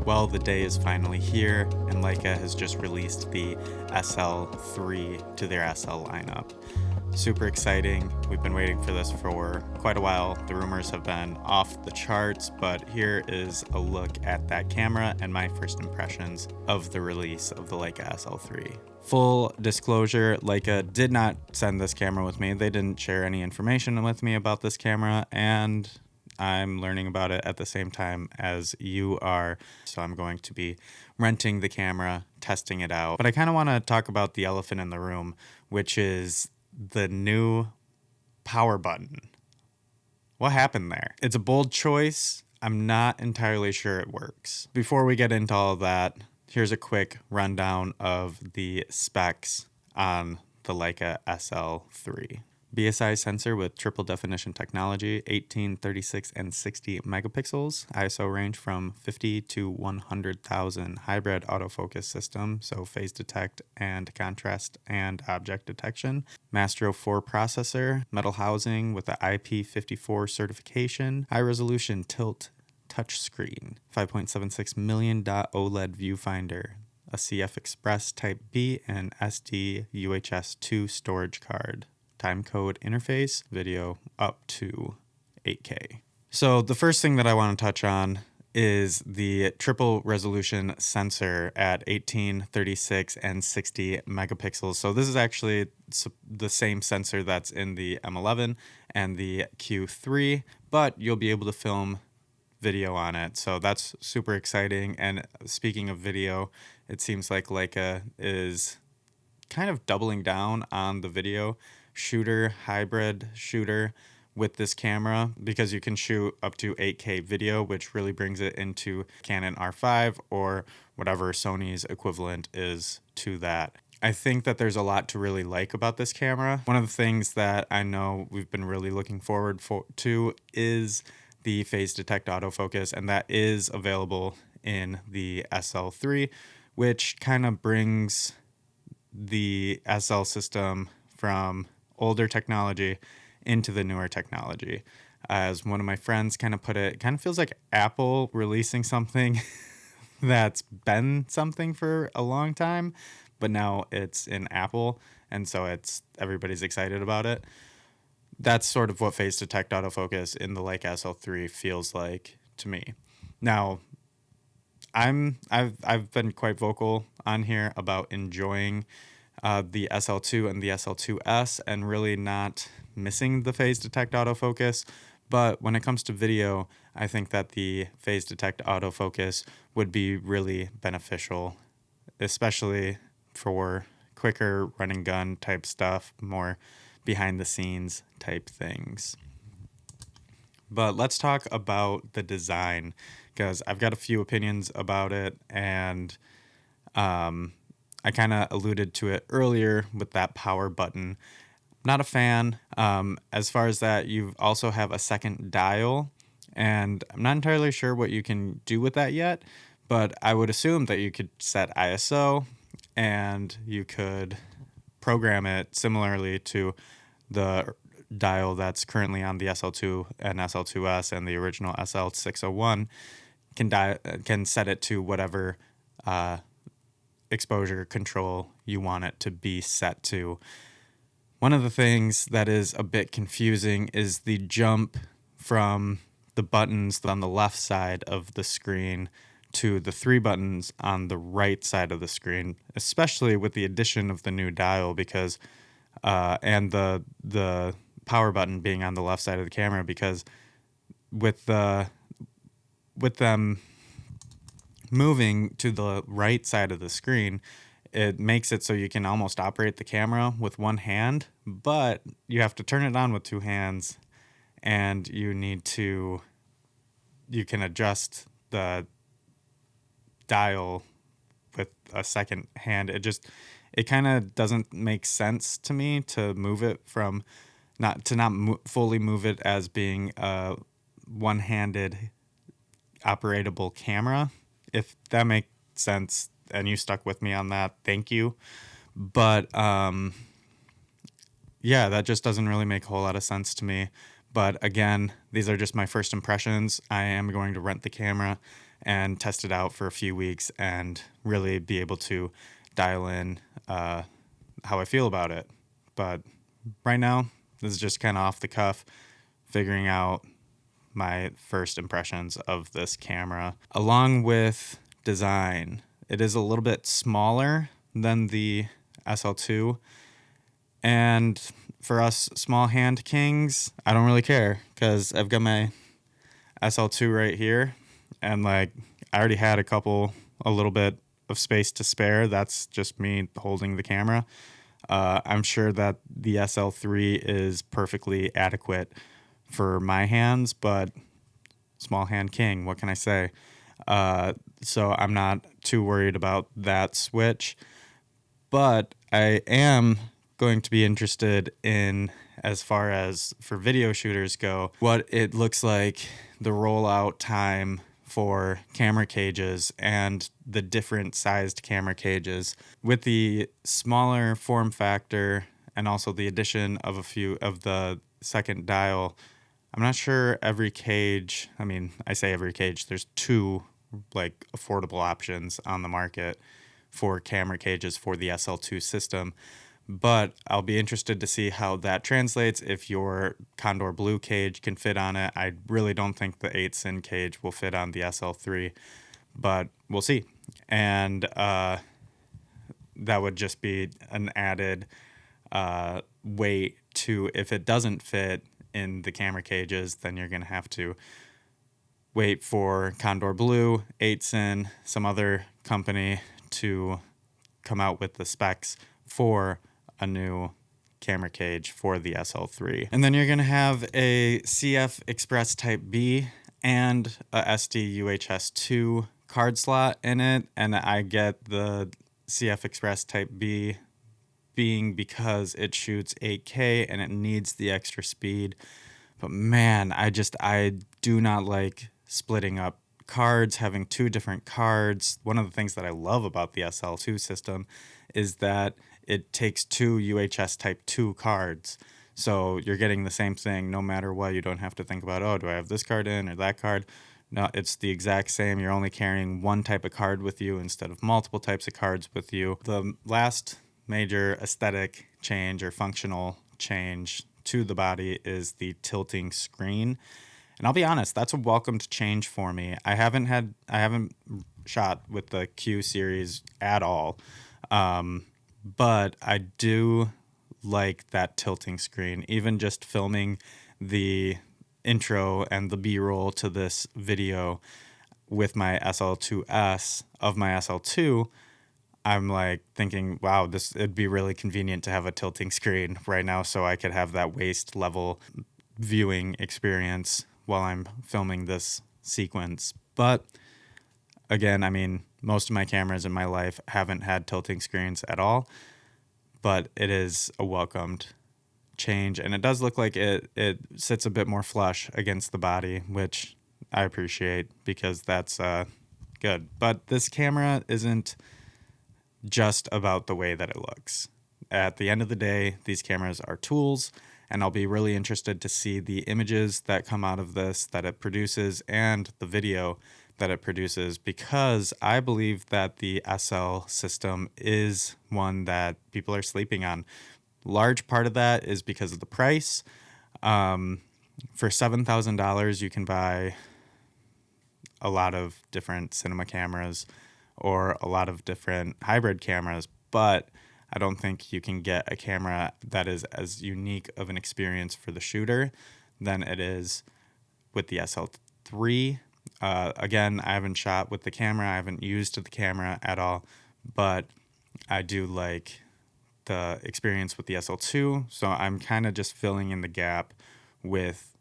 Well, the day is finally here, and Leica has just released the SL3 to their SL lineup. Super exciting. We've been waiting for this for quite a while. The rumors have been off the charts, but here is a look at that camera and my first impressions of the release of the Leica SL3. Full disclosure, Leica did not send this camera with me. They didn't share any information with me about this camera, and I'm learning about it at the same time as you are. So I'm going to be renting the camera, testing it out. But I kind of want to talk about the elephant in the room, which is the new power button. What happened there? It's a bold choice. I'm not entirely sure it works. Before we get into all of that, here's a quick rundown of the specs on the Leica SL3. BSI sensor with triple definition technology, 18, 36, and 60 megapixels. ISO range from 50 to 100,000. Hybrid autofocus system, so phase detect and contrast and object detection. Mastro 4 processor, metal housing with the IP54 certification. High resolution tilt touchscreen. 5.76 million dot OLED viewfinder. A CF Express Type B and SD UHS 2 storage card. Timecode interface, video up to 8K. So the first thing that I want to touch on is the triple resolution sensor at 18, 36, and 60 megapixels. So this is actually the same sensor that's in the M11 and the Q3, but you'll be able to film video on it. So that's super exciting. And speaking of video, it seems like Leica is kind of doubling down on the video hybrid shooter with this camera, because you can shoot up to 8K video, which really brings it into Canon R5 or whatever Sony's equivalent is to that. I think that there's a lot to really like about this camera. One of the things that I know we've been really looking forward to is the phase detect autofocus, and that is available in the SL3, which kind of brings the SL system from older technology into the newer technology. As one of my friends kind of put it kind of feels like Apple releasing something that's been something for a long time, but now it's in Apple, and so everybody's excited about it. That's sort of what phase detect autofocus in the Leica SL3 feels like to me. Now, I've been quite vocal on here about enjoying the SL2 and the SL2S and really not missing the phase detect autofocus. But when it comes to video, I think that the phase detect autofocus would be really beneficial, especially for quicker run and gun type stuff, more behind the scenes type things. But let's talk about the design, because I've got a few opinions about it, and I kind of alluded to it earlier with that power button. Not a fan. As far as that, you also have a second dial, and I'm not entirely sure what you can do with that yet, but I would assume that you could set ISO and you could program it similarly to the dial that's currently on the SL2 and SL2S and the original SL601. Can set it to whatever exposure control you want it to be set to. One of the things that is a bit confusing is the jump from the buttons on the left side of the screen to the three buttons on the right side of the screen, especially with the addition of the new dial, because and the power button being on the left side of the camera, because with them moving to the right side of the screen, it makes it so you can almost operate the camera with one hand, but you have to turn it on with two hands, and you can adjust the dial with a second hand. It kind of doesn't make sense to me to move it from not fully move it as being a one-handed operatable camera. If that makes sense and you stuck with me on that, thank you. But yeah, that just doesn't really make a whole lot of sense to me. But again, these are just my first impressions. I am going to rent the camera and test it out for a few weeks and really be able to dial in how I feel about it. But right now, this is just kind of off the cuff, figuring out my first impressions of this camera. Along with design, it is a little bit smaller than the SL2. And for us small hand kings, I don't really care because I've got my SL2 right here. And like, I already had a little bit of space to spare. That's just me holding the camera. I'm sure that the SL3 is perfectly adequate for my hands, but small hand king, what can I say? So I'm not too worried about that switch, but I am going to be interested in, as far as for video shooters go, what it looks like, the rollout time for camera cages and the different sized camera cages. With the smaller form factor and also the addition of a few of the second dial, I'm not sure every cage, I mean, I say every cage, there's two like affordable options on the market for camera cages for the SL2 system. But I'll be interested to see how that translates if your Condor Blue cage can fit on it. I really don't think the 8-sin cage will fit on the SL3, but we'll see. And that would just be an added weight to, if it doesn't fit in the camera cages, then you're going to have to wait for Condor Blue, 8-sin, some other company to come out with the specs for a new camera cage for the SL3. And then you're going to have a CF Express Type B and a SD UHS-2 card slot in it. And I get the CF Express Type B being because it shoots 8K and it needs the extra speed. But man, I do not like splitting up cards, having two different cards. One of the things that I love about the SL2 system is that it takes two UHS Type 2 cards. So you're getting the same thing no matter what. You don't have to think about, oh, do I have this card in or that card? No, it's the exact same. You're only carrying one type of card with you instead of multiple types of cards with you. The last major aesthetic change or functional change to the body is the tilting screen. And I'll be honest, that's a welcomed change for me. I haven't shot with the Q series at all. But I do like that tilting screen. Even just filming the intro and the B-roll to this video with my SL2S of my SL2, I'm like thinking, wow, it'd be really convenient to have a tilting screen right now so I could have that waist level viewing experience while I'm filming this sequence. But again, I mean, most of my cameras in my life haven't had tilting screens at all, but it is a welcomed change. And it does look like it sits a bit more flush against the body, which I appreciate because that's good. But this camera isn't just about the way that it looks. At the end of the day, these cameras are tools, and I'll be really interested to see the images that come out of this, that it produces, and the video that it produces, because I believe that the SL system is one that people are sleeping on. Large part of that is because of the price. For $7,000, you can buy a lot of different cinema cameras or a lot of different hybrid cameras, but I don't think you can get a camera that is as unique of an experience for the shooter than it is with the SL3. Again, I haven't shot with the camera. I haven't used the camera at all, but I do like the experience with the SL2. So I'm kind of just filling in the gap with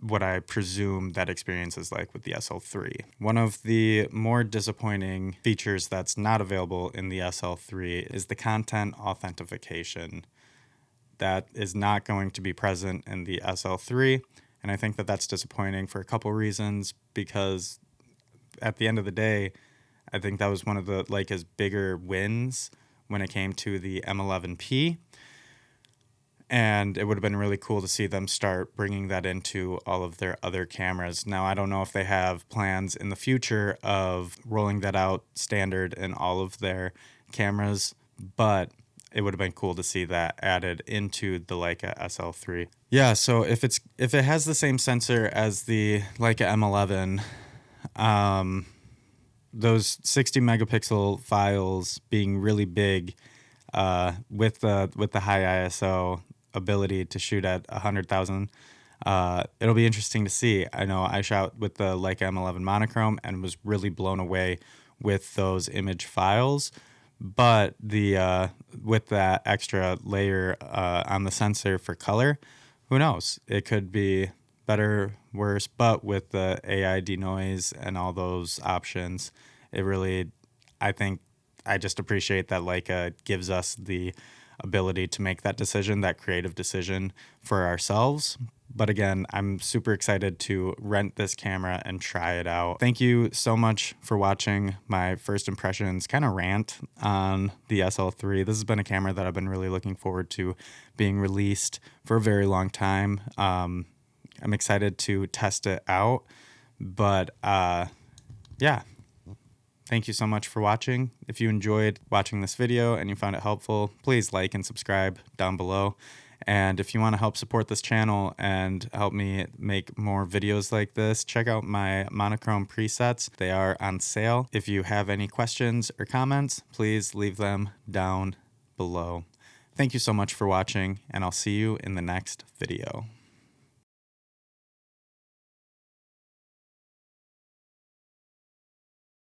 what I presume that experience is like with the SL3. One of the more disappointing features that's not available in the SL3 is the content authentication. That is not going to be present in the SL3, and I think that that's disappointing for a couple reasons, because at the end of the day, I think that was one of the Leica's bigger wins when it came to the M11P. And it would have been really cool to see them start bringing that into all of their other cameras. Now, I don't know if they have plans in the future of rolling that out standard in all of their cameras, but it would have been cool to see that added into the Leica SL3. Yeah, so if it has the same sensor as the Leica M11, those 60 megapixel files being really big, with the high ISO ability to shoot at 100,000, it'll be interesting to see. I know I shot with the Leica M11 monochrome and was really blown away with those image files, but the with that extra layer on the sensor for color, who knows? It could be better, worse, but with the AI denoise and all those options, it really, I think, I just appreciate that Leica gives us the ability to make that decision, that creative decision for ourselves. But again, I'm super excited to rent this camera and try it out. Thank you so much for watching my first impressions kind of rant on the SL3. This has been a camera that I've been really looking forward to being released for a very long time. I'm excited to test it out, but yeah. Thank you so much for watching. If you enjoyed watching this video and you found it helpful, please like and subscribe down below. And if you want to help support this channel and help me make more videos like this, check out my monochrome presets. They are on sale. If you have any questions or comments, please leave them down below. Thank you so much for watching, and I'll see you in the next video.